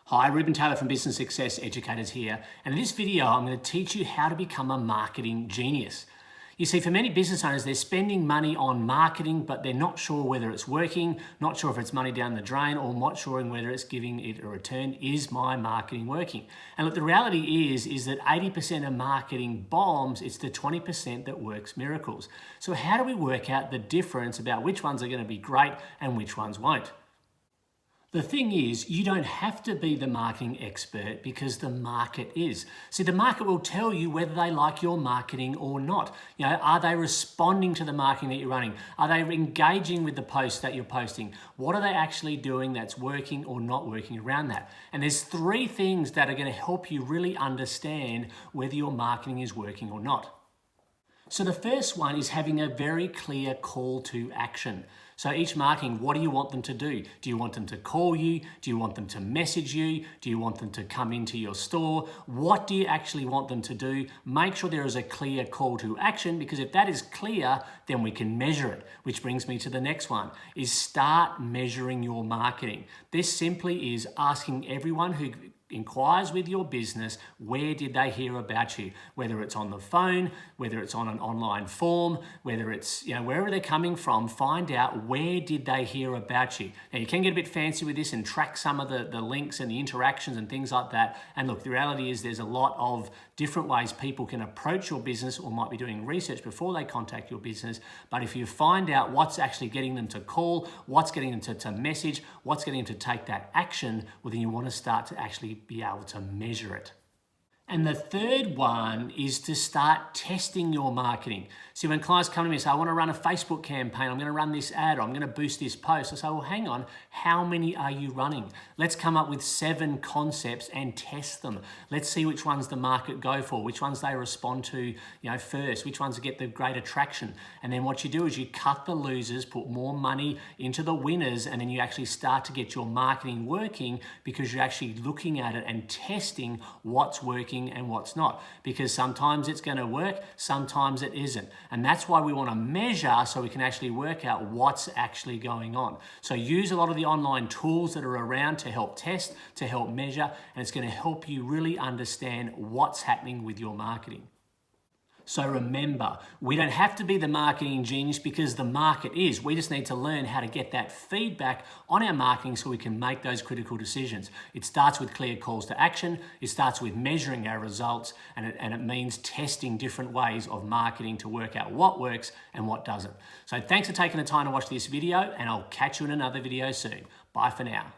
Hi, Ruben Taylor from Business Success Educators here, and in this video I'm going to teach you how to become a marketing genius. You see, for many business owners, they're spending money on marketing, but they're not sure whether it's working, not sure if it's money down the drain, or not sure whether it's giving it a return. Is my marketing working? And look, the reality is that 80% of marketing bombs, it's the 20% that works miracles. So how do we work out the difference about which ones are going to be great and which ones won't? The thing is, you don't have to be the marketing expert because the market is. See, the market will tell you whether they like your marketing or not. You know, are they responding to the marketing that you're running? Are they engaging with the posts that you're posting? What are they actually doing that's working or not working around that? And there's three things that are going to help you really understand whether your marketing is working or not. So the first one is having a very clear call to action. So each marketing, what do you want them to do? Do you want them to call you? Do you want them to message you? Do you want them to come into your store? What do you actually want them to do? Make sure there is a clear call to action, because if that is clear, then we can measure it. Which brings me to the next one, is start measuring your marketing. This simply is asking everyone who inquires with your business, where did they hear about you? Whether it's on the phone, whether it's on an online form, whether it's, wherever they're coming from, find out where did they hear about you. Now you can get a bit fancy with this and track some of the links and the interactions and things like that. And look, the reality is there's a lot of different ways people can approach your business or might be doing research before they contact your business. But if you find out what's actually getting them to call, what's getting them to message, what's getting them to take that action, well, then you want to start to actually be able to measure it. And the third one is to start testing your marketing. See, when clients come to me and say, I want to run a Facebook campaign, I'm going to run this ad, or I'm going to boost this post, I say, well, hang on, how many are you running? Let's come up with 7 concepts and test them. Let's see which ones the market go for, which ones they respond to first, which ones get the great attraction. And then what you do is you cut the losers, put more money into the winners, and then you actually start to get your marketing working because you're actually looking at it and testing what's working and what's not, because sometimes it's going to work, sometimes it isn't. And that's why we want to measure, so we can actually work out what's actually going on. So use a lot of the online tools that are around to help test, to help measure, and it's going to help you really understand what's happening with your marketing. So remember, we don't have to be the marketing genius because the market is. We just need to learn how to get that feedback on our marketing so we can make those critical decisions. It starts with clear calls to action. It starts with measuring our results, and it means testing different ways of marketing to work out what works and what doesn't. So thanks for taking the time to watch this video, and I'll catch you in another video soon. Bye for now.